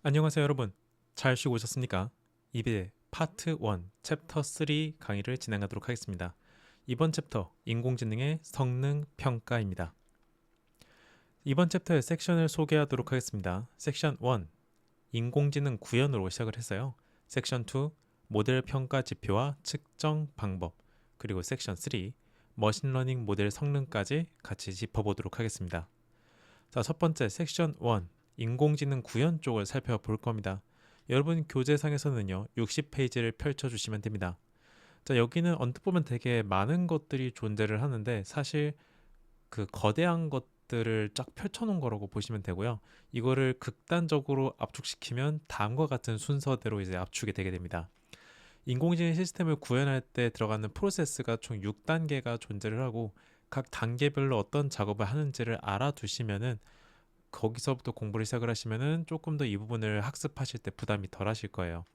안녕하세요 여러분. 잘 쉬고 오셨습니까? 이제 파트 1 챕터 3 강의를 진행하도록 하겠습니다. 이번 챕터 인공지능의 성능 평가입니다. 이번 챕터의 섹션을 소개하도록 하겠습니다. 섹션 1 인공지능 구현으로 시작을 했어요. 섹션 2 모델 평가 지표와 측정 방법, 그리고 섹션 3 머신러닝 모델 성능까지 같이 짚어보도록 하겠습니다. 자, 첫 번째 섹션 1 인공지능 구현 쪽을 살펴볼 겁니다. 여러분 교재상에서는요 60페이지를 펼쳐주시면 됩니다. 자, 여기는 언뜻 보면 되게 많은 것들이 존재를 하는데 사실 그 거대한 것들을 쫙 펼쳐놓은 거라고 보시면 되고요. 이거를 극단적으로 압축시키면 다음과 같은 순서대로 이제 압축이 되게 됩니다. 인공지능 시스템을 구현할 때 들어가는 프로세스가 총 6단계가 존재를 하고 각 단계별로 어떤 작업을 하는지를 알아두시면은 거기서부터 공부를 시작을 하시면은 조금 더 이 부분을 학습하실 때 부담이 덜 하실 거예요.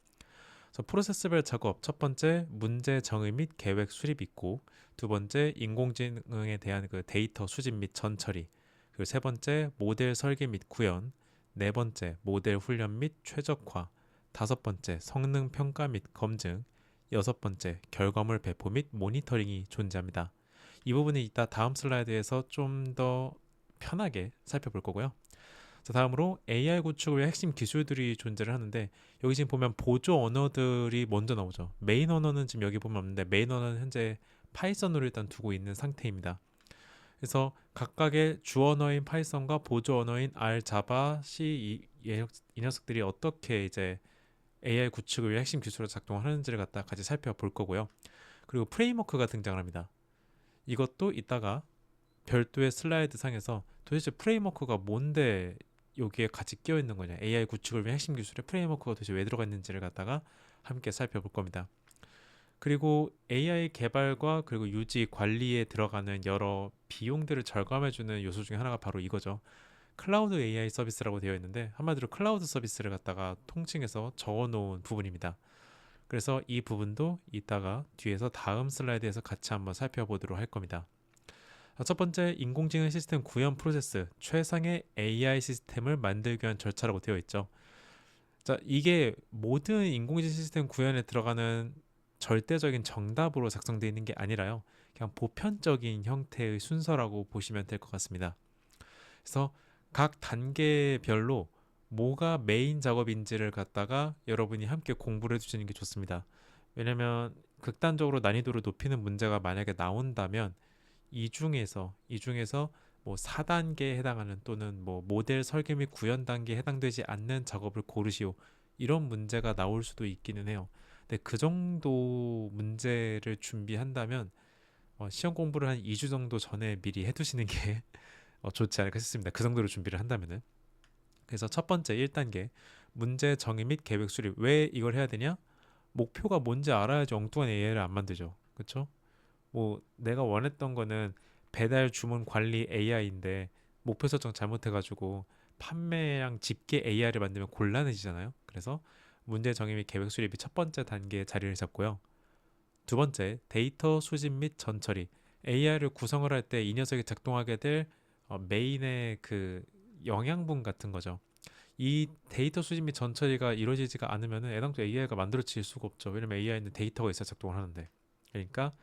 그래서 프로세스별 작업 첫 번째 문제 정의 및 계획 수립 있고, 두 번째 인공지능에 대한 그 데이터 수집 및 전처리, 그리고 세 번째 모델 설계 및 구현, 네 번째 모델 훈련 및 최적화, 다섯 번째 성능 평가 및 검증, 여섯 번째 결과물 배포 및 모니터링이 존재합니다. 이 부분은 이따 다음 슬라이드에서 좀 더 편하게 살펴볼 거고요. 자, 다음으로 AI 구축을 위한 핵심 기술들이 존재를 하는데, 여기 지금 보면 보조 언어들이 먼저 나오죠. 메인 언어는 지금 여기 보면 없는데 메인 언어는 현재 파이썬으로 일단 두고 있는 상태입니다. 그래서 각각의 주 언어인 파이썬과 보조 언어인 R, 자바, C 이 녀석들이 어떻게 이제 AI 구축을 위한 핵심 기술로 작동하는지를 갖다 같이 살펴볼 거고요. 그리고 프레임워크가 등장을 합니다. 이것도 이따가 별도의 슬라이드 상에서 도대체 프레임워크가 뭔데 여기에 같이 끼어 있는 거냐, AI 구축을 위한 핵심 기술의 프레임워크가 도대체 왜 들어가 있는지를 갖다가 함께 살펴볼 겁니다. 그리고 AI 개발과 그리고 유지 관리에 들어가는 여러 비용들을 절감해주는 요소 중에 하나가 바로 이거죠. 클라우드 AI 서비스라고 되어 있는데, 한마디로 클라우드 서비스를 갖다가 통칭해서 적어놓은 부분입니다. 그래서 이 부분도 이따가 뒤에서 다음 슬라이드에서 같이 한번 살펴보도록 할 겁니다. 첫 번째, 인공지능 시스템 구현 프로세스, 최상의 AI 시스템을 만들기 위한 절차라고 되어 있죠. 자, 이게 모든 인공지능 시스템 구현에 들어가는 절대적인 정답으로 작성되어 있는 게 아니라요, 그냥 보편적인 형태의 순서라고 보시면 될 것 같습니다. 그래서 각 단계별로 뭐가 메인 작업인지를 갖다가 여러분이 함께 공부를 해주시는 게 좋습니다. 왜냐면 극단적으로 난이도를 높이는 문제가 만약에 나온다면 이 중에서 뭐 4단계에 해당하는, 또는 뭐 모델 설계 및 구현 단계에 해당되지 않는 작업을 고르시오, 이런 문제가 나올 수도 있기는 해요. 근데 그 정도 문제를 준비한다면 시험 공부를 한 2주 정도 전에 미리 해두시는 게 좋지 않을까 싶습니다. 그 정도로 준비를 한다면은. 그래서 첫 번째 1단계 문제 정의 및 계획 수립. 왜 이걸 해야 되냐? 목표가 뭔지 알아야지 엉뚱한 AI를 안 만들죠. 그렇죠? 뭐 내가 원했던 거는 배달 주문 관리 AI인데 목표 설정 잘못해가지고 판매량 집계 AI를 만들면 곤란해지잖아요. 그래서 문제 정의 및 계획 수립이 첫 번째 단계에 자리를 잡고요. 두 번째, 데이터 수집 및 전처리. AI를 구성을 할 때 이 녀석이 작동하게 될 메인의 그 영양분 같은 거죠. 이 데이터 수집 및 전처리가 이루어지지가 않으면 애당초 AI가 만들어질 수가 없죠. 왜냐면 AI는 데이터가 있어야 작동을 하는데. 그러니까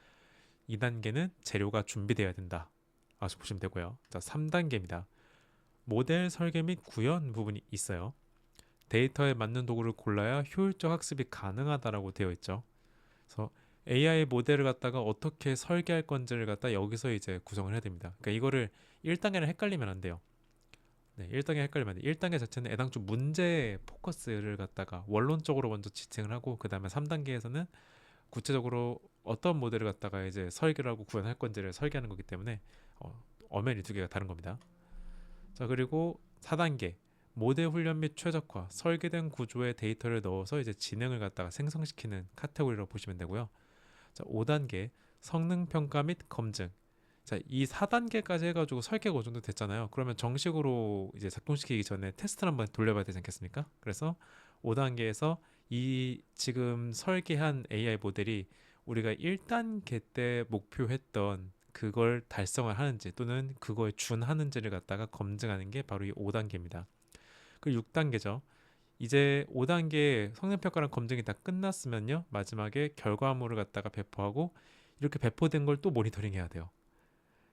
2단계는 재료가 준비되어야 된다. 아주 보시면 되고요. 자, 3단계입니다. 모델 설계 및 구현 부분이 있어요. 데이터에 맞는 도구를 골라야 효율적 학습이 가능하다라고 되어 있죠. 그래서 AI 모델을 갖다가 어떻게 설계할 건지를 갖다 여기서 이제 구성을 해야 됩니다. 그러니까 이거를 1단계랑 헷갈리면 안 돼요. 네, 1단계 헷갈리면 안 돼요. 1단계 자체는 애당초 문제 포커스를 갖다가 원론적으로 먼저 지칭을 하고, 그 다음에 3단계에서는 구체적으로 어떤 모델을 갖다가 이제 설계를 하고 구현할 건지를 설계하는 거기 때문에 엄연히 두 개가 다른 겁니다. 자, 그리고 4단계 모델 훈련 및 최적화, 설계된 구조에 데이터를 넣어서 이제 지능을 갖다가 생성시키는 카테고리로 보시면 되고요. 자, 5단계 성능 평가 및 검증. 자, 이 4단계까지 해가지고 설계가 어느 정도 됐잖아요. 그러면 정식으로 이제 작동시키기 전에 테스트를 한번 돌려봐야 되지 않겠습니까? 그래서 5단계에서 이 지금 설계한 AI 모델이 우리가 1단계 때 목표했던 그걸 달성을 하는지, 또는 그거에 준하는지를 갖다가 검증하는 게 바로 이 5단계입니다. 그리고 6단계죠. 이제 5단계 성능평가랑 검증이 다 끝났으면요, 마지막에 결과물을 갖다가 배포하고, 이렇게 배포된 걸 또 모니터링 해야 돼요.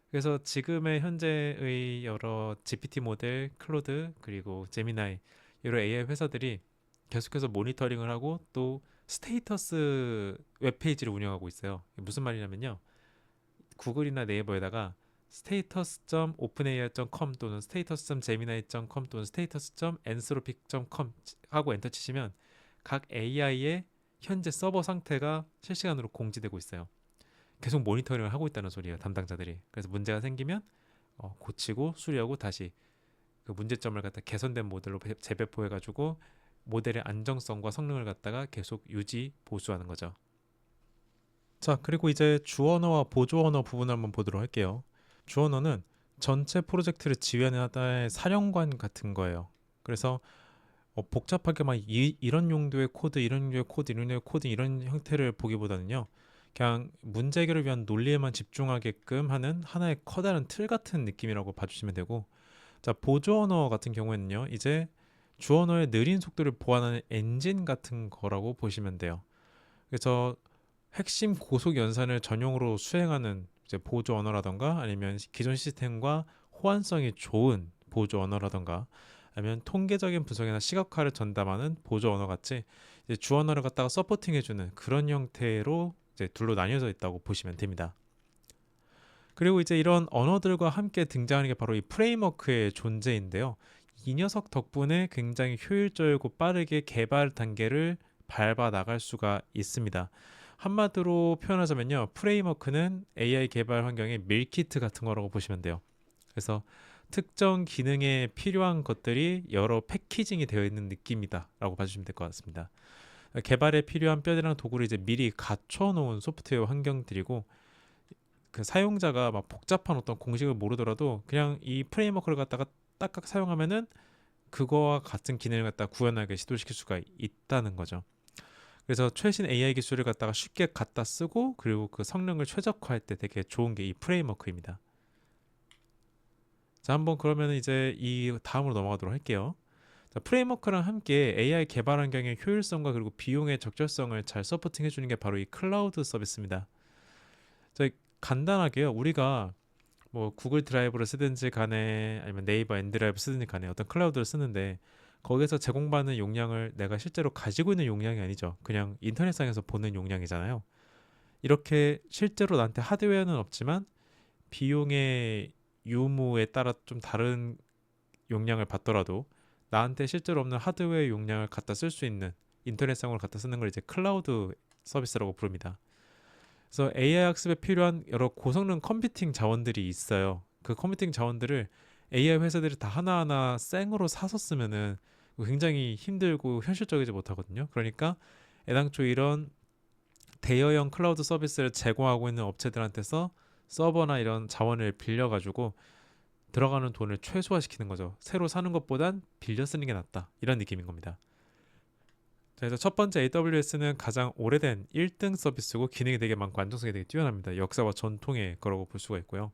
그래서 지금의 현재의 여러 GPT 모델, 클로드, 그리고 제미나이, 여러 AI 회사들이 계속해서 모니터링을 하고 또 스테이터스 웹페이지를 운영하고 있어요. 이게 무슨 말이냐면요, 구글이나 네이버에다가 status.openai.com 또는 status.gemini.com 또는 status.anthropic.com 하고 엔터 치시면 각 AI의 현재 서버 상태가 실시간으로 공지되고 있어요. 계속 모니터링을 하고 있다는 소리예요, 담당자들이. 그래서 문제가 생기면 고치고 수리하고 다시 그 문제점을 갖다 개선된 모델로 재배포해가지고 모델의 안정성과 성능을 갖다가 계속 유지 보수하는 거죠. 자, 그리고 이제 주언어와 보조 언어 부분을 한번 보도록 할게요. 주언어는 전체 프로젝트를 지휘하는 사령관 같은 거예요. 그래서 복잡하게 막 이런 용도의 코드, 이런 용도의 코드, 이런 용도의 코드, 이런 형태를 보기보다는요, 그냥 문제 해결을 위한 논리에만 집중하게끔 하는 하나의 커다란 틀 같은 느낌이라고 봐주시면 되고, 자, 보조 언어 같은 경우에는요, 이제 주 언어의 느린 속도를 보완하는 엔진 같은 거라고 보시면 돼요. 그래서 핵심 고속 연산을 전용으로 수행하는 이제 보조 언어라던가, 아니면 기존 시스템과 호환성이 좋은 보조 언어라던가, 아니면 통계적인 분석이나 시각화를 전담하는 보조 언어 같이 이제 주 언어를 갖다가 서포팅해주는 그런 형태로 이제 둘로 나뉘어져 있다고 보시면 됩니다. 그리고 이제 이런 언어들과 함께 등장하는 게 바로 이 프레임워크의 존재인데요. 이 녀석 덕분에 굉장히 효율적이고 빠르게 개발 단계를 밟아 나갈 수가 있습니다. 한마디로 표현하자면요, 프레임워크는 AI 개발 환경의 밀키트 같은 거라고 보시면 돼요. 그래서 특정 기능에 필요한 것들이 여러 패키징이 되어 있는 느낌이다 라고 봐주시면 될 것 같습니다. 개발에 필요한 뼈대랑 도구를 이제 미리 갖춰 놓은 소프트웨어 환경들이고, 그 사용자가 막 복잡한 어떤 공식을 모르더라도 그냥 이 프레임워크를 갖다가 딱딱 사용하면은 그거와 같은 기능을 갖다 구현하게 시도시킬 수가 있다는 거죠. 그래서 최신 AI 기술을 갖다가 쉽게 갖다 쓰고, 그리고 그 성능을 최적화할 때 되게 좋은 게 이 프레임워크입니다. 자, 한번 그러면 이제 이 다음으로 넘어가도록 할게요. 자, 프레임워크랑 함께 AI 개발 환경의 효율성과 그리고 비용의 적절성을 잘 서포팅해 주는 게 바로 이 클라우드 서비스입니다. 자, 간단하게요, 우리가 뭐 구글 드라이브를 쓰든지 간에 아니면 네이버 엔드라이브 쓰든지 간에 어떤 클라우드를 쓰는데, 거기서 제공받는 용량을 내가 실제로 가지고 있는 용량이 아니죠. 그냥 인터넷상에서 보는 용량이잖아요. 이렇게 실제로 나한테 하드웨어는 없지만 비용의 유무에 따라 좀 다른 용량을 받더라도 나한테 실제로 없는 하드웨어 용량을 갖다 쓸 수 있는 인터넷상으로 갖다 쓰는 걸 이제 클라우드 서비스라고 부릅니다. 그래서 AI 학습에 필요한 여러 고성능 컴퓨팅 자원들이 있어요. 그 컴퓨팅 자원들을 AI 회사들이 다 하나하나 생으로 사서 쓰면은 굉장히 힘들고 현실적이지 못하거든요. 그러니까 애당초 이런 대여형 클라우드 서비스를 제공하고 있는 업체들한테서 서버나 이런 자원을 빌려가지고 들어가는 돈을 최소화시키는 거죠. 새로 사는 것보단 빌려 쓰는 게 낫다, 이런 느낌인 겁니다. 그래서 첫 번째 AWS는 가장 오래된 1등 서비스고 기능이 되게 많고 안정성이 되게 뛰어납니다. 역사와 전통의 거라고 볼 수가 있고요.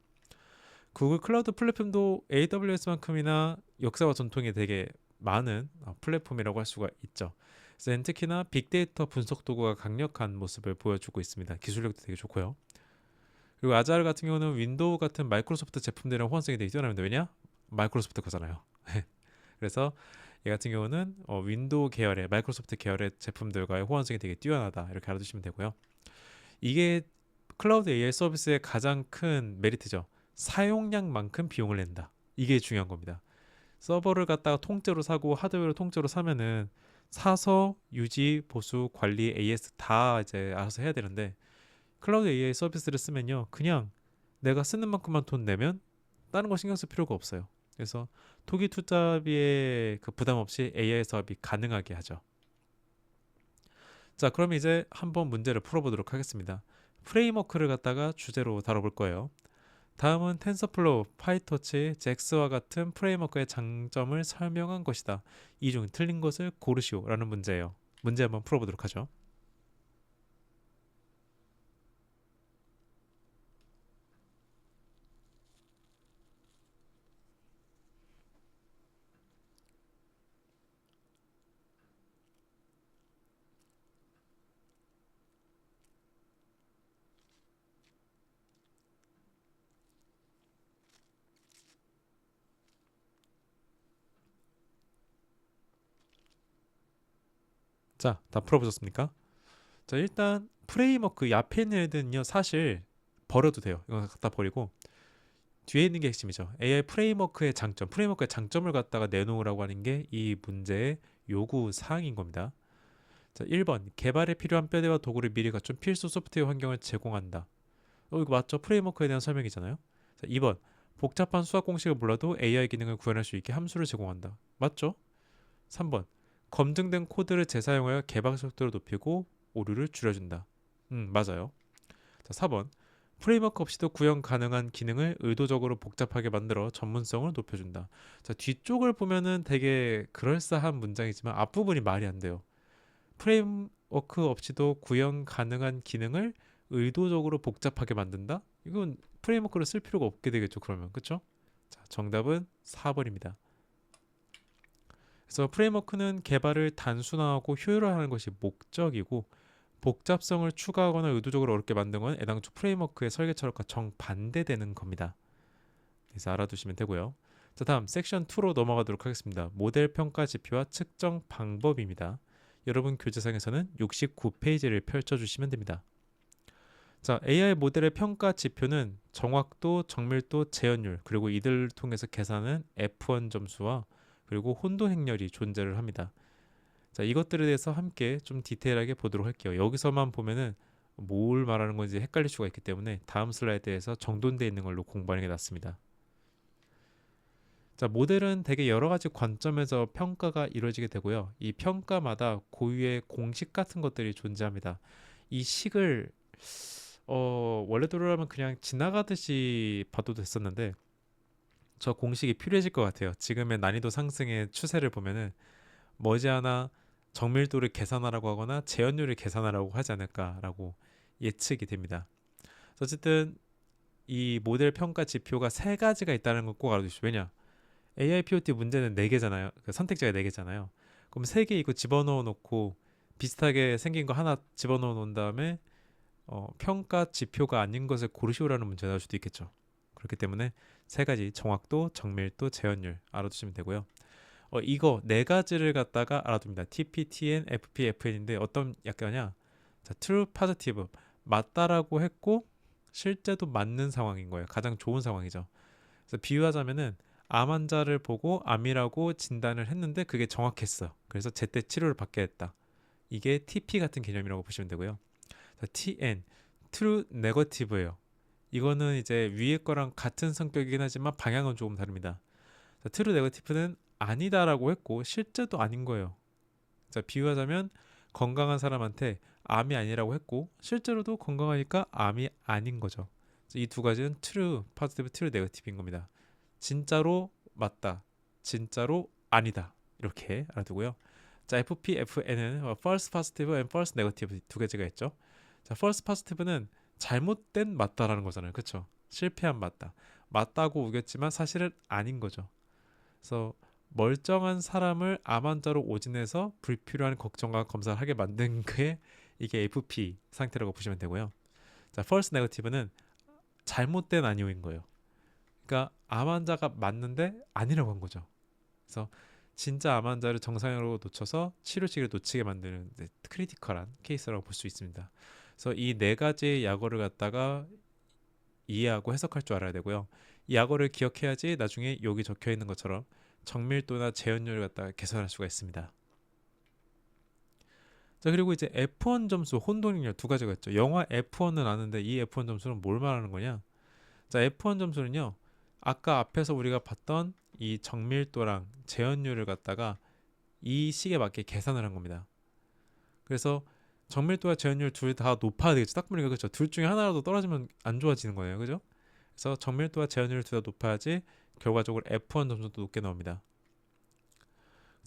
구글 클라우드 플랫폼도 AWS만큼이나 역사와 전통이 되게 많은 플랫폼이라고 할 수가 있죠. 그래서 특히나 빅데이터 분석 도구가 강력한 모습을 보여주고 있습니다. 기술력도 되게 좋고요. 그리고 아자르 같은 경우는 윈도우 같은 마이크로소프트 제품들이랑 호환성이 되게 뛰어납니다. 왜냐? 마이크로소프트 거잖아요. 그래서 얘 같은 경우는 윈도우 계열의 마이크로소프트 계열의 제품들과의 호환성이 되게 뛰어나다, 이렇게 알아두시면 되고요. 이게 클라우드 AI 서비스의 가장 큰 메리트죠. 사용량만큼 비용을 낸다. 이게 중요한 겁니다. 서버를 갖다가 통째로 사고 하드웨어를 통째로 사면은 사서 유지, 보수, 관리, AS 다 이제 알아서 해야 되는데, 클라우드 AI 서비스를 쓰면요, 그냥 내가 쓰는 만큼만 돈 내면 다른 거 신경 쓸 필요가 없어요. 그래서 초기 투자비에 그 부담 없이 AI 사업이 가능하게 하죠. 자, 그럼 이제 한번 문제를 풀어보도록 하겠습니다. 프레임워크를 갖다가 주제로 다뤄볼 거예요. 다음은 텐서플로우, 파이토치, 잭스와 같은 프레임워크의 장점을 설명한 것이다. 이 중 틀린 것을 고르시오라는 문제예요. 문제 한번 풀어보도록 하죠. 자, 다 풀어보셨습니까? 자, 일단 프레임워크 이 앞에 있는 애들은요 사실 버려도 돼요. 이건 갖다 버리고 뒤에 있는 게 핵심이죠. AI 프레임워크의 장점, 프레임워크의 장점을 갖다가 내놓으라고 하는 게 이 문제의 요구 사항인 겁니다. 자, 1번 개발에 필요한 뼈대와 도구를 미리 갖춘 필수 소프트웨어 환경을 제공한다. 이거 맞죠? 프레임워크에 대한 설명이잖아요. 자, 2번 복잡한 수학 공식을 몰라도 AI 기능을 구현할 수 있게 함수를 제공한다. 맞죠? 3번 검증된 코드를 재사용하여 개발 속도를 높이고 오류를 줄여준다. 맞아요. 자, 4번 프레임워크 없이도 구현 가능한 기능을 의도적으로 복잡하게 만들어 전문성을 높여준다. 자, 뒤쪽을 보면은 되게 그럴싸한 문장이지만 앞부분이 말이 안 돼요. 프레임워크 없이도 구현 가능한 기능을 의도적으로 복잡하게 만든다? 이건 프레임워크를 쓸 필요가 없게 되겠죠, 그러면. 그쵸? 자, 정답은 4번입니다. 그래서 프레임워크는 개발을 단순화하고 효율화하는 것이 목적이고 복잡성을 추가하거나 의도적으로 어렵게 만든 건 애당초 프레임워크의 설계 철학과 정반대되는 겁니다. 그래서 알아두시면 되고요. 자, 다음 섹션 2로 넘어가도록 하겠습니다. 모델 평가 지표와 측정 방법입니다. 여러분 교재상에서는 69페이지를 펼쳐주시면 됩니다. 자, AI 모델의 평가 지표는 정확도, 정밀도, 재현율 그리고 이들을 통해서 계산하는 F1 점수와 그리고 혼돈 행렬이 존재를 합니다. 자, 이것들에 대해서 함께 좀 디테일하게 보도록 할게요. 여기서만 보면은 뭘 말하는 건지 헷갈릴 수가 있기 때문에 다음 슬라이드에서 정돈되어 있는 걸로 공부하는 게 낫습니다. 자, 모델은 대개 여러 가지 관점에서 평가가 이루어지게 되고요. 이 평가마다 고유의 공식 같은 것들이 존재합니다. 이 식을 원래대로라면 그냥 지나가듯이 봐도 됐었는데 저 공식이 필요해질 것 같아요. 지금의 난이도 상승의 추세를 보면은 머지않아 정밀도를 계산하라고 하거나 재현율을 계산하라고 하지 않을까라고 예측이 됩니다. 어쨌든 이 모델 평가 지표가 세 가지가 있다는 걸 꼭 알아두십시오. 왜냐? AI POT 문제는 네 개잖아요. 그 선택지가 네 개잖아요. 그럼 세 개 이거 집어넣어 놓고 비슷하게 생긴 거 하나 집어넣어 놓은 다음에 평가 지표가 아닌 것을 고르시오라는 문제가 나올 수도 있겠죠. 그렇기 때문에 세 가지 정확도, 정밀도, 재현율 알아두시면 되고요. 이거 네 가지를 갖다가 알아둡니다. TP, TN, FP, FN인데 어떤 약관이냐? 자, true, positive 맞다라고 했고 실제도 맞는 상황인 거예요. 가장 좋은 상황이죠. 그래서 비유하자면은 암 환자를 보고 암이라고 진단을 했는데 그게 정확했어. 그래서 제때 치료를 받게 했다. 이게 TP 같은 개념이라고 보시면 되고요. 자, TN, true, negative예요. 이거는 이제 위에 거랑 같은 성격이긴 하지만 방향은 조금 다릅니다. 자, true, negative는 아니다라고 했고 실제도 아닌 거예요. 자, 비유하자면 건강한 사람한테 암이 아니라고 했고 실제로도 건강하니까 암이 아닌 거죠. 이 두 가지는 true, positive, true, negative인 겁니다. 진짜로 맞다, 진짜로 아니다 이렇게 알아두고요. 자, FP, FN은 false positive and false negative 두 가지가 있죠. 자, false positive는 잘못된 맞다라는 거잖아요. 그렇죠? 실패한 맞다. 맞다고 우겼지만 사실은 아닌 거죠. 그래서 멀쩡한 사람을 암 환자로 오진해서 불필요한 걱정과 검사를 하게 만든 게 이게 FP 상태라고 보시면 되고요. 자, false negative는 잘못된 아니오인 거예요. 그러니까 암 환자가 맞는데 아니라고 한 거죠. 그래서 진짜 암 환자를 정상으로 놓쳐서 치료 시기를 놓치게 만드는 크리티컬한 케이스라고 볼 수 있습니다. 그래서 이 네 가지의 약어를 갖다가 이해하고 해석할 줄 알아야 되고요. 이 약어를 기억해야지 나중에 여기 적혀 있는 것처럼 정밀도나 재현율을 갖다가 개선할 수가 있습니다. 자, 그리고 이제 F1 점수, 혼돈익률 두 가지가 있죠. 영화 F1은 아는데 이 F1 점수는 뭘 말하는 거냐? 자, F1 점수는요. 아까 앞에서 우리가 봤던 이 정밀도랑 재현율을 갖다가 이 식에 맞게 계산을 한 겁니다. 그래서 정밀도와 재현율 둘 다 높아야 되겠죠. 딱 보니까 그렇죠. 둘 중에 하나라도 떨어지면 안 좋아지는 거예요. 그죠? 그래서 정밀도와 재현율 둘 다 높아야지 결과적으로 F1 점수도 높게 나옵니다.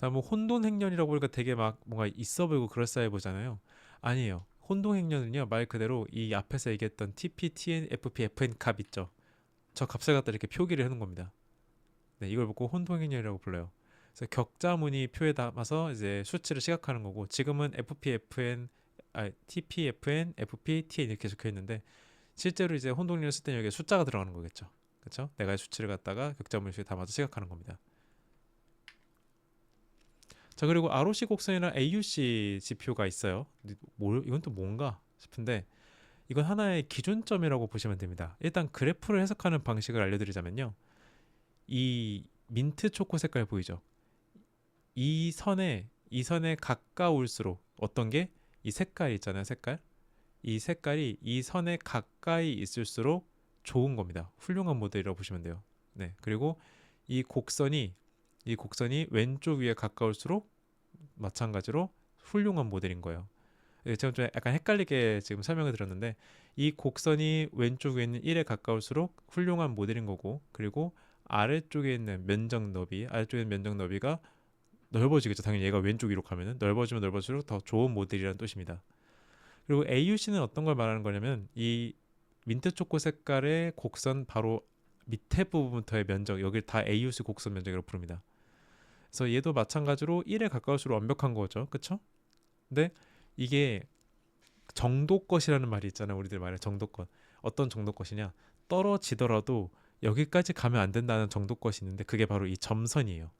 다음 뭐 혼돈 행렬이라고 보니까 되게 막 뭔가 있어 보이고 그럴싸해 보잖아요. 아니에요. 혼돈 행렬은요 말 그대로 이 앞에서 얘기했던 TP, TN, FP, FN 값 있죠. 저 값을 갖다 이렇게 표기를 해놓은 겁니다. 네, 이걸 보고 혼돈 행렬이라고 불러요. 그래서 격자무늬 표에 담아서 이제 수치를 시각하는 거고 지금은 FP, FN, TP, FN, FP, TN 이렇게 적혀 있는데 실제로 이제 혼돈 행렬 쓸 때는 여기에 숫자가 들어가는 거겠죠. 그렇죠? 내가 수치를 갖다가 격자무늬 표에 담아서 시각하는 겁니다. 자, 그리고 ROC 곡선이랑 AUC 지표가 있어요. 이건 또 뭔가 싶은데 이건 하나의 기준점이라고 보시면 됩니다. 일단 그래프를 해석하는 방식을 알려드리자면요. 이 민트 초코 색깔 보이죠? 이 선에 가까울수록 어떤 게 이 색깔 있잖아요. 이 색깔이 이 선에 가까이 있을수록 좋은 겁니다. 훌륭한 모델이라고 보시면 돼요. 네. 그리고 이 곡선이 왼쪽 위에 가까울수록 마찬가지로 훌륭한 모델인 거예요. 제가 좀 약간 헷갈리게 지금 설명을 드렸는데 이 곡선이 왼쪽 위에 있는 1에 가까울수록 훌륭한 모델인 거고, 그리고 아래쪽에 있는 면적 너비가 넓어지겠죠. 당연히 얘가 왼쪽 위로 가면은 넓어지면 넓어질수록 더 좋은 모델이라는 뜻입니다. 그리고 AUC는 어떤 걸 말하는 거냐면 이 민트 초코 색깔의 곡선 바로 밑에 부분부터의 면적, 여기를 다 AUC 곡선 면적이라고 부릅니다. 그래서 얘도 마찬가지로 1에 가까울수록 완벽한 거죠. 그쵸? 근데 이게 정도껏이라는 말이 있잖아요. 우리들 말에 정도껏. 어떤 정도껏이냐? 떨어지더라도 여기까지 가면 안 된다는 정도껏이 있는데 그게 바로 이 점선이에요.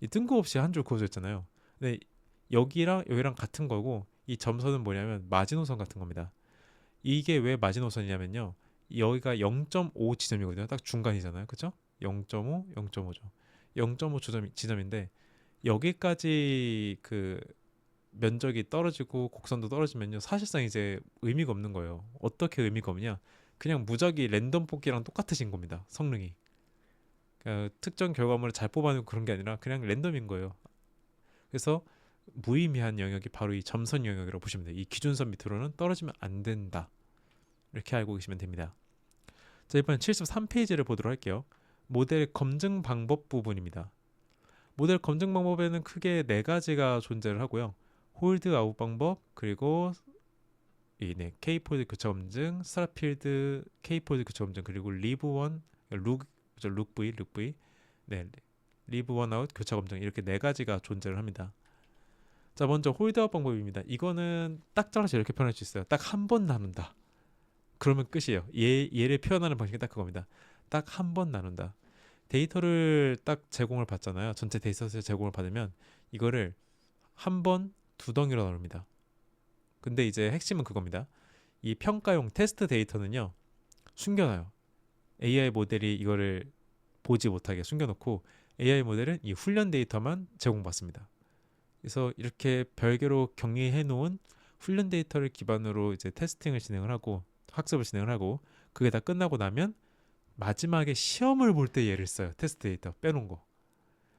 이 뜬금없이 한 줄 그어져 있잖아요. 근데 여기랑 여기랑 같은 거고, 이 점선은 뭐냐면 마지노선 같은 겁니다. 이게 왜 마지노선이냐면요. 여기가 0.5 지점이거든요. 딱 중간이잖아요. 그죠? 0.5, 0.5죠. 0.5 지점인데 여기까지 그 면적이 떨어지고 곡선도 떨어지면요. 사실상 이제 의미가 없는 거예요. 어떻게 의미가 없냐? 그냥 무작위 랜덤 뽑기랑 똑같으신 겁니다. 성능이. 그러니까 특정 결과물을 잘 뽑아내고 그런 게 아니라 그냥 랜덤인 거예요. 그래서 무의미한 영역이 바로 이 점선 영역이라고 보시면 돼요. 이 기준선 밑으로는 떨어지면 안 된다. 이렇게 알고 계시면 됩니다. 자, 이번엔 73페이지를 보도록 할게요. 모델 검증 방법 부분입니다. 모델 검증 방법에는 크게 네 가지가 존재를 하고요. 홀드 아웃 방법, 그리고 K폴드 교차 검증, 스타필드 K폴드 교차 검증, 그리고 룩 V, 리브 원 아웃 교차 검증, 이렇게 네 가지가 존재를 합니다. 자, 먼저 홀드 아웃 방법입니다. 이거는 딱 잘라서 이렇게 표현할 수 있어요. 딱 한 번 나눈다. 그러면 끝이에요. 얘를 표현하는 방식이 딱 그겁니다. 딱 한 번 나눈다. 데이터를 딱 제공을 받잖아요. 전체 데이터셋 제공을 받으면 이거를 한 번 두 덩이로 나눕니다. 근데 이제 핵심은 그겁니다. 이 평가용 테스트 데이터는요, 숨겨놔요. AI 모델이 이거를 보지 못하게 숨겨놓고 AI 모델은 이 훈련 데이터만 제공받습니다. 그래서 이렇게 별개로 격리해 놓은 훈련 데이터를 기반으로 이제 테스팅을 진행을 하고 학습을 진행을 하고, 그게 다 끝나고 나면 마지막에 시험을 볼 때 얘를 써요. 테스트 데이터 빼놓은 거.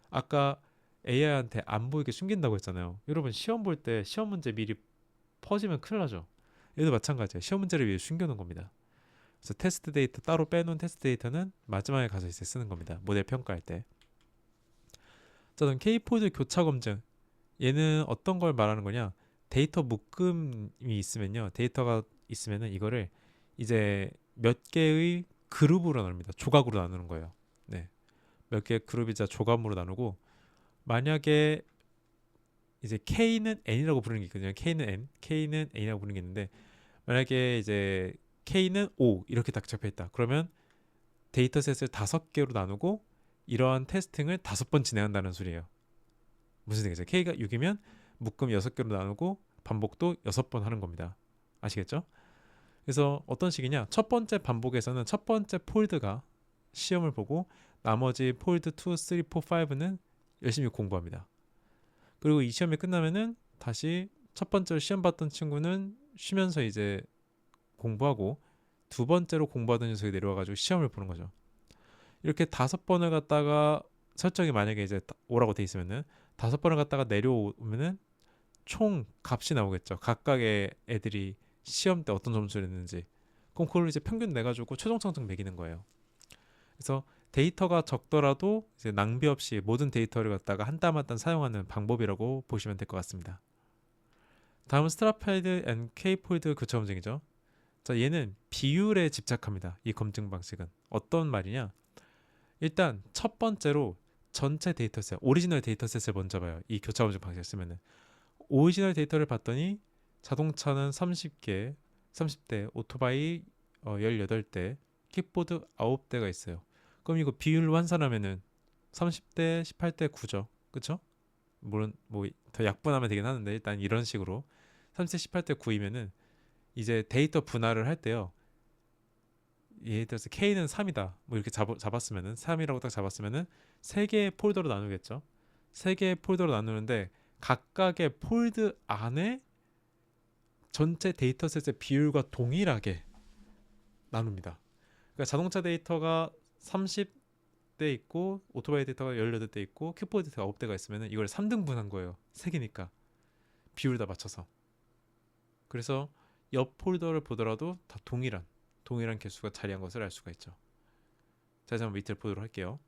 아까 AI한테 안 보이게 숨긴다고 했잖아요. 여러분 시험 볼 때 시험 문제 미리 퍼지면 큰일 나죠. 얘도 마찬가지예요. 시험 문제를 위해 숨겨놓은 겁니다. 그래서 테스트 데이터 따로 빼놓은 테스트 데이터는 마지막에 가서 이제 쓰는 겁니다. 모델 평가할 때. 자, 그럼 K포드 교차 검증. 얘는 어떤 걸 말하는 거냐? 데이터 묶음이 있으면요. 데이터가 있으면은 이거를 이제 몇 개의 그룹으로 나눕니다. 조각으로 나누는 거예요. 네. 몇 개의 그룹이자 조각으로 나누고, 만약에 이제 K는 N이라고 부르는 게 있거든요. K는 N이라고 부르는 게 있는데, 만약에 이제 K는 5 이렇게 딱 적혀 있다. 그러면 데이터셋을 5개로 나누고 이러한 테스팅을 5번 진행한다는 소리예요. 무슨 얘기죠? K가 6이면 묶음 6개로 나누고 반복도 6번 하는 겁니다. 아시겠죠? 그래서 어떤 식이냐? 첫 번째 반복에서는 첫 번째 폴드가 시험을 보고 나머지 폴드 2, 3, 4, 5는 열심히 공부합니다. 그리고 이 시험이 끝나면은 다시 첫 번째로 시험 봤던 친구는 쉬면서 이제 공부하고, 두 번째로 공부하던 녀석이 내려와가지고 시험을 보는 거죠. 이렇게 5번을 갖다가 설정이 만약에 이제 5라고 돼 있으면은 5번을 갖다가 내려오면은 총 값이 나오겠죠. 각각의 애들이 시험 때 어떤 점수를 냈는지. 그럼 그걸 이제 평균 내가지고 최종 성적 매기는 거예요. 그래서 데이터가 적더라도 이제 낭비 없이 모든 데이터를 갖다가 한 땀 한 땀 사용하는 방법이라고 보시면 될 것 같습니다. 다음은 스트라필드 앤 K폴드 교차 검증이죠. 자, 얘는 비율에 집착합니다. 이 검증 방식은 어떤 말이냐? 일단 첫 번째로 전체 데이터셋, 오리지널 데이터셋을 먼저 봐요. 이 교차 검증 방식을 쓰면은 오리지널 데이터를 봤더니 자동차는 30대, 오토바이 18대, 킥보드 9대가 있어요. 그럼 이거 비율로 환산하면은 30대 18대 9죠. 그쵸? 물론 뭐 더 약분하면 되긴 하는데 일단 이런 식으로 30대 18대 9이면은 이제 데이터 분할을 할 때요. 예를 들어서 K는 3이다. 뭐 이렇게 잡았으면은 3이라고 딱 잡았으면은 세 개의 폴더로 나누겠죠. 세 개의 폴더로 나누는데 각각의 폴드 안에 전체 데이터셋의 비율과 동일하게 나눕니다. 그러니까 자동차 데이터가 30대 있고 오토바이 데이터가 18대 있고 큐포 데이터가 9대가 있으면 이걸 3등분한 거예요. 세 개니까 비율 다 맞춰서. 그래서 옆 폴더를 보더라도 다 동일한 개수가 자리한 것을 알 수가 있죠. 자, 이제 한번 밑을 보도록 할게요.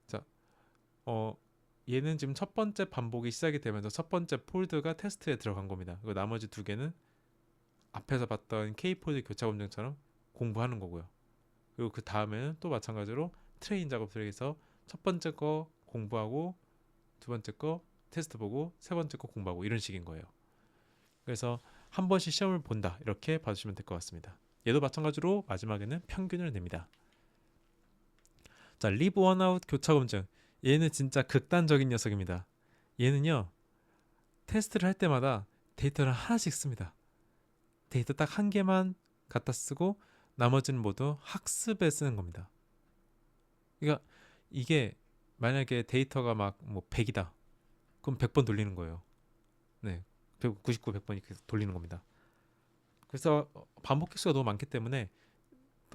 자, 얘는 지금 첫 번째 반복이 시작이 되면서 첫 번째 폴드가 테스트에 들어간 겁니다. 그리고 나머지 두 개는 앞에서 봤던 K 폴드 교차 검증처럼 공부하는 거고요. 그리고 그 다음에는 또 마찬가지로 트레인 작업을 해서 첫 번째 거 공부하고 두 번째 거 테스트 보고 세 번째 거 공부하고 이런 식인 거예요. 그래서 한 번씩 시험을 본다 이렇게 봐주시면 될 것 같습니다. 얘도 마찬가지로 마지막에는 평균을 냅니다. 자, 리브 원아웃 교차 검증. 얘는 진짜 극단적인 녀석입니다. 얘는요 테스트를 할 때마다 데이터를 하나씩 씁니다. 데이터 딱 한 개만 갖다 쓰고 나머지는 모두 학습에 쓰는 겁니다. 그러니까 이게 만약에 데이터가 막 뭐 100이다. 그럼 100번 돌리는 거예요. 네. 99, 100번 이렇게 돌리는 겁니다. 그래서 반복 횟수가 너무 많기 때문에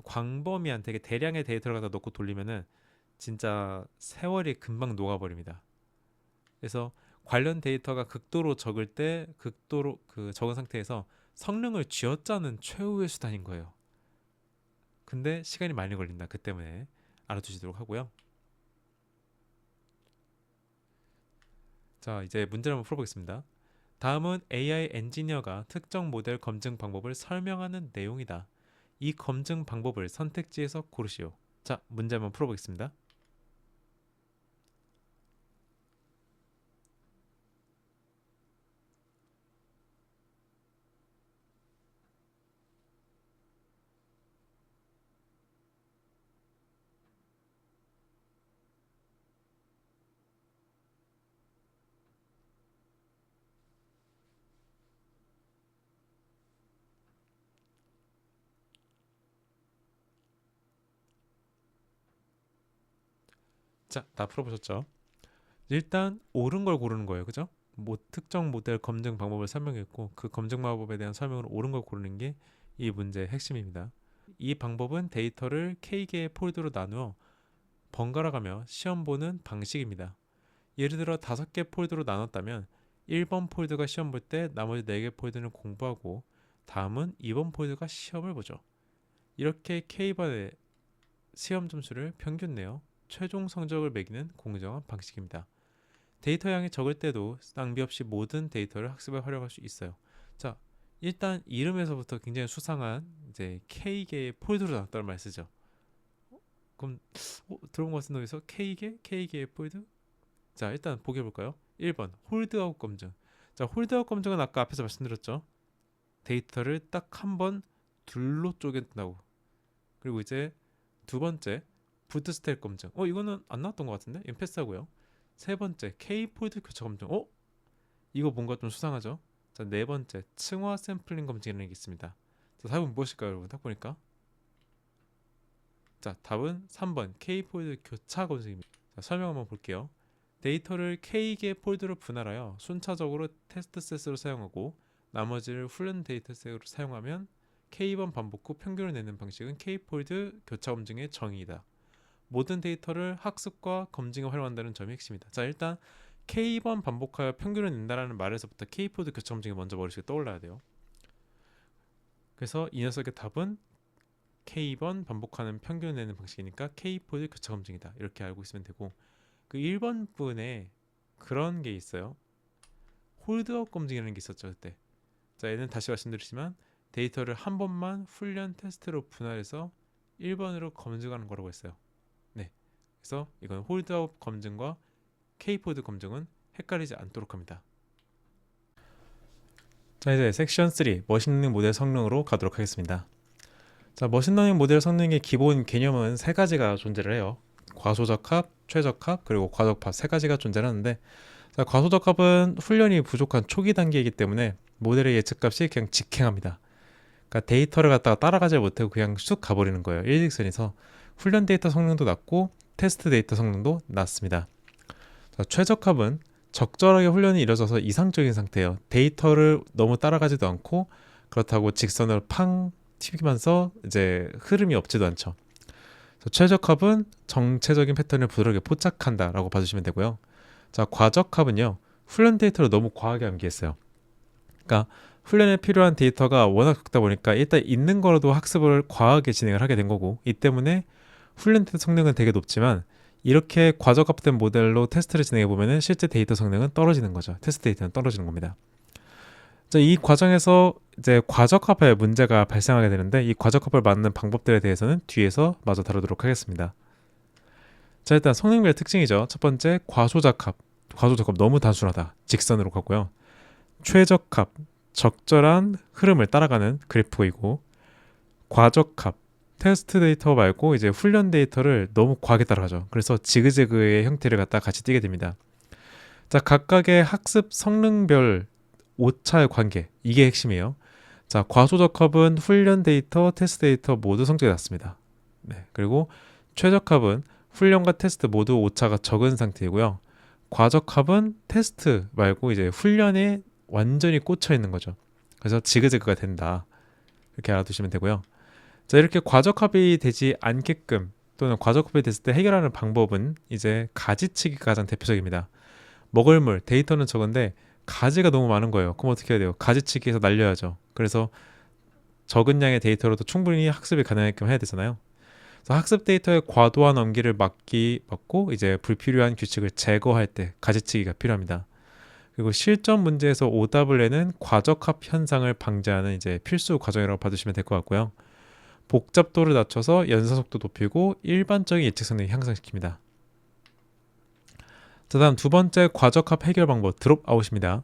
광범위한 되게 대량의 데이터를 갖다 놓고 돌리면은 진짜 세월이 금방 녹아버립니다. 그래서 관련 데이터가 극도로 적을 때 극도로 그 적은 상태에서 성능을 쥐어짜는 최후의 수단인 거예요. 근데 시간이 많이 걸린다. 그 때문에 알아두시도록 하고요. 자, 이제 문제를 한번 풀어보겠습니다. 다음은 AI 엔지니어가 특정 모델 검증 방법을 설명하는 내용이다. 이 검증 방법을 선택지에서 고르시오. 자, 문제 한번 풀어보겠습니다. 자, 다 풀어보셨죠? 일단 옳은 걸 고르는 거예요. 그죠? 뭐 특정 모델 검증 방법을 설명했고 그 검증 방법에 대한 설명을 옳은 걸 고르는 게 이 문제의 핵심입니다. 이 방법은 데이터를 K개의 폴드로 나누어 번갈아 가며 시험 보는 방식입니다. 예를 들어 5개 폴드로 나눴다면 1번 폴드가 시험 볼 때 나머지 4개 폴드는 공부하고 다음은 2번 폴드가 시험을 보죠. 이렇게 K번의 시험 점수를 평균 내어 최종 성적을 매기는 공정한 방식입니다. 데이터 양이 적을 때도 낭비 없이 모든 데이터를 학습에 활용할 수 있어요. 자, 일단 이름에서부터 굉장히 수상한 이제 K개의 폴드로 나눴다는 말 쓰죠. 그럼 들어본 것 같은데 여기서 K개의 폴드? 자, 일단 보기 해볼까요? 1번 홀드아웃 검증. 자, 홀드아웃 검증은 아까 앞에서 말씀드렸죠. 데이터를 딱 한 번 둘로 쪼갠다고. 그리고 이제 두 번째 부트스트랩 검증. 이거는 안 나왔던 것 같은데? 이건 패스하고요. 세 번째 K-폴드 교차 검증. 이거 뭔가 좀 수상하죠? 자, 네 번째 층화 샘플링 검증이라는 게 있습니다. 자, 답은 무엇일까요, 여러분? 딱 보니까. 자, 답은 3번 K-폴드 교차 검증입니다. 자, 설명 한번 볼게요. 데이터를 K개 폴드로 분할하여 순차적으로 테스트셋으로 사용하고 나머지를 훈련 데이터셋으로 사용하면 K번 반복 후 평균을 내는 방식은 K-폴드 교차 검증의 정의이다. 모든 데이터를 학습과 검증에 활용한다는 점이 핵심이다. 자, 일단 K번 반복하여 평균을 낸다라는 말에서부터 K-폴드 교차 검증이 먼저 머릿속에 떠올라야 돼요. 그래서 이 녀석의 답은 K번 반복하는 평균을 내는 방식이니까 K-폴드 교차 검증이다. 이렇게 알고 있으면 되고 그 1번 분에 그런 게 있어요. 홀드아웃 검증이라는 게 있었죠 그때. 자, 얘는 다시 말씀드리지만 데이터를 한 번만 훈련 테스트로 분할해서 1번으로 검증하는 거라고 했어요. 네, 그래서 이건 홀드아웃 검증과 K-폴드 검증은 헷갈리지 않도록 합니다. 자, 이제 섹션 3 머신러닝 모델 성능으로 가도록 하겠습니다. 자, 머신러닝 모델 성능의 기본 개념은 세 가지가 존재를 해요. 과소적합, 최적합, 그리고 과적합 세 가지가 존재하는데 자, 과소적합은 훈련이 부족한 초기 단계이기 때문에 모델의 예측값이 그냥 직행합니다. 그러니까 데이터를 갖다가 따라가지 못하고 그냥 쑥 가버리는 거예요. 일직선에서. 훈련 데이터 성능도 낮고 테스트 데이터 성능도 낮습니다. 자, 최적합은 적절하게 훈련이 이루어져서 이상적인 상태예요. 데이터를 너무 따라가지도 않고 그렇다고 직선을 팡 튀기면서 이제 흐름이 없지도 않죠. 최적합은 정체적인 패턴을 부드럽게 포착한다라고 봐주시면 되고요. 자, 과적합은요. 훈련 데이터를 너무 과하게 암기했어요. 그러니까 훈련에 필요한 데이터가 워낙 적다 보니까 일단 있는 거라도 학습을 과하게 진행을 하게 된 거고, 이 때문에 훈련 데이터 성능은 되게 높지만 이렇게 과적합된 모델로 테스트를 진행해 보면은 실제 데이터 성능은 떨어지는 거죠. 테스트 데이터는 떨어지는 겁니다. 자, 이 과정에서 이제 과적합에 문제가 발생하게 되는데, 이 과적합을 막는 방법들에 대해서는 뒤에서 마저 다루도록 하겠습니다. 자, 일단 성능별 특징이죠. 첫 번째, 과소적합. 과소적합 너무 단순하다. 직선으로 가고요. 최적합, 적절한 흐름을 따라가는 그래프이고, 과적합, 테스트 데이터 말고 이제 훈련 데이터를 너무 과하게 따라가죠. 그래서 지그재그의 형태를 갖다 같이 띄게 됩니다. 자, 각각의 학습 성능별 오차의 관계, 이게 핵심이에요. 자, 과소적합은 훈련 데이터, 테스트 데이터 모두 성적이 낮습니다. 네, 그리고 최적합은 훈련과 테스트 모두 오차가 적은 상태이고요. 과적합은 테스트 말고 이제 훈련에 완전히 꽂혀 있는 거죠. 그래서 지그재그가 된다. 이렇게 알아두시면 되고요. 자, 이렇게 과적합이 되지 않게끔 또는 과적합이 됐을 때 해결하는 방법은 이제 가지치기가 가장 대표적입니다. 먹을 물, 데이터는 적은데 가지가 너무 많은 거예요. 그럼 어떻게 해야 돼요? 가지치기해서 날려야죠. 그래서 적은 양의 데이터로도 충분히 학습이 가능하게끔 해야 되잖아요. 그래서 학습 데이터의 과도한 넘기를 막고 이제 불필요한 규칙을 제거할 때 가지치기가 필요합니다. 그리고 실전 문제에서 오답을 내는 과적합 현상을 방지하는 이제 필수 과정이라고 봐주시면 될 것 같고요. 복잡도를 낮춰서 연산속도 높이고 일반적인 예측성능 향상시킵니다. 자, 다음 두 번째 과적합 해결 방법 드롭아웃입니다.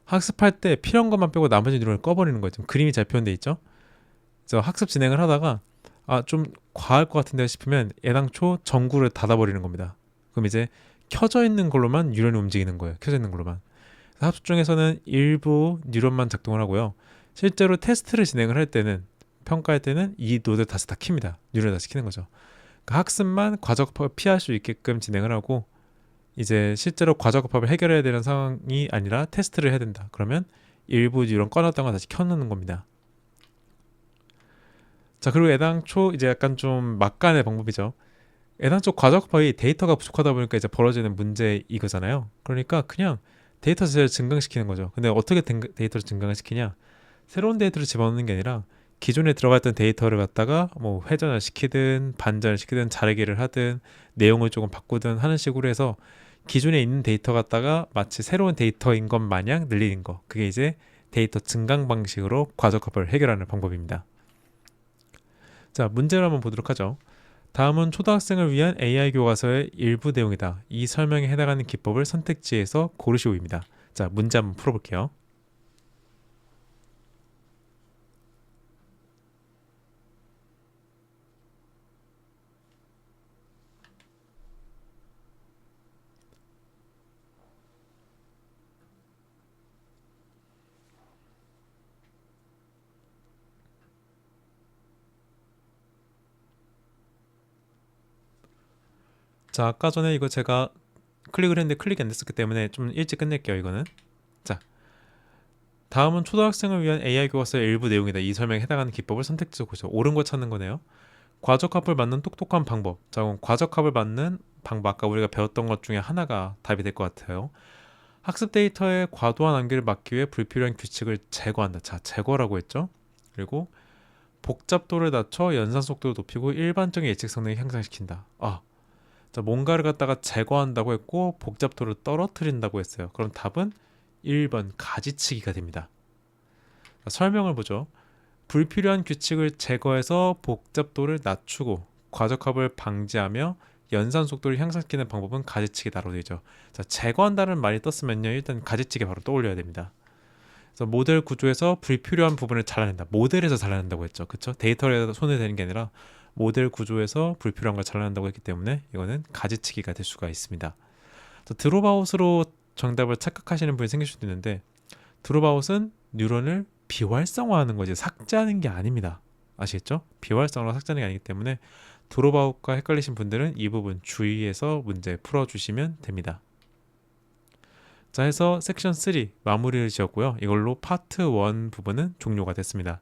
학습할 때 필요한 것만 빼고 나머지 뉴런을 꺼버리는 거예요. 지금 그림이 잘 표현되어 있죠. 그래서 학습 진행을 하다가 좀 과할 것 같은데 싶으면 애당초 전구를 닫아버리는 겁니다. 그럼 이제 켜져 있는 걸로만 뉴런이 움직이는 거예요. 켜져 있는 걸로만. 학습 중에서는 일부 뉴런만 작동을 하고요. 실제로 테스트를 진행을 할 때는, 평가할 때는 이 노드를 다시 다 킵니다. 뉴런을 다시 키는 거죠. 그러니까 학습만 과적합을 피할 수 있게끔 진행을 하고, 이제 실제로 과적합을 해결해야 되는 상황이 아니라 테스트를 해야 된다. 그러면 일부 뉴런 꺼놨던 거 다시 켜놓는 겁니다. 자, 그리고 애당초 이제 약간 좀 막간의 방법이죠. 애당초 과적합이 데이터가 부족하다 보니까 이제 벌어지는 문제 이거잖아요. 그러니까 그냥 데이터 자체를 증강시키는 거죠. 근데 어떻게 데이터를 증강을 시키냐? 새로운 데이터를 집어넣는 게 아니라 기존에 들어갔던 데이터를 갖다가 뭐 회전을 시키든 반전을 시키든 자르기를 하든 내용을 조금 바꾸든 하는 식으로 해서 기존에 있는 데이터 갖다가 마치 새로운 데이터인 것 마냥 늘리는 거. 그게 이제 데이터 증강 방식으로 과적합을 해결하는 방법입니다. 자, 문제를 한번 보도록 하죠. 다음은 초등학생을 위한 AI 교과서의 일부 내용이다. 이 설명에 해당하는 기법을 선택지에서 고르시오입니다. 자, 문제 한번 풀어볼게요. 자, 아까 전에 이거 제가 클릭을 했는데 클릭이 안 됐었기 때문에 좀 일찍 끝낼게요. 이거는. 자, 다음은 초등학생을 위한 AI 교과서의 일부 내용이다. 이 설명에 해당하는 기법을 선택지에서 고르시오. 옳은 거 찾는 거네요. 과적합을 맞는 똑똑한 방법. 자, 그럼 과적합을 맞는 방법, 아까 우리가 배웠던 것 중에 하나가 답이 될 것 같아요. 학습 데이터의 과도한 암기를 막기 위해 불필요한 규칙을 제거한다. 자, 제거라고 했죠. 그리고 복잡도를 낮춰 연산 속도를 높이고 일반적인 예측 성능을 향상시킨다. 자, 뭔가를 갖다가 제거한다고 했고 복잡도를 떨어뜨린다고 했어요. 그럼 답은 1번 가지치기가 됩니다. 자, 설명을 보죠. 불필요한 규칙을 제거해서 복잡도를 낮추고 과적합을 방지하며 연산 속도를 향상시키는 방법은 가지치기다라고 되죠. 자, 제거한다는 말이 떴으면요, 일단 가지치기 바로 떠올려야 됩니다. 그래서 모델 구조에서 불필요한 부분을 잘라낸다. 모델에서 잘라낸다고 했죠. 그쵸? 데이터에 손을 대는 게 아니라 모델 구조에서 불필요한 걸 잘라낸다고 했기 때문에 이거는 가지치기가 될 수가 있습니다. 드롭아웃으로 정답을 착각하시는 분이 생길 수도 있는데 드롭아웃은 뉴런을 비활성화하는 거지 삭제하는 게 아닙니다. 아시겠죠? 비활성화로 삭제하는 게 아니기 때문에 드롭아웃과 헷갈리신 분들은 이 부분 주의해서 문제 풀어주시면 됩니다. 자, 해서 섹션 3 마무리를 지었고요. 이걸로 파트 1 부분은 종료가 됐습니다.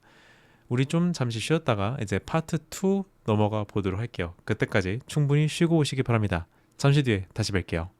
우리 좀 잠시 쉬었다가 이제 파트 2 넘어가 보도록 할게요. 그때까지 충분히 쉬고 오시기 바랍니다. 잠시 뒤에 다시 뵐게요.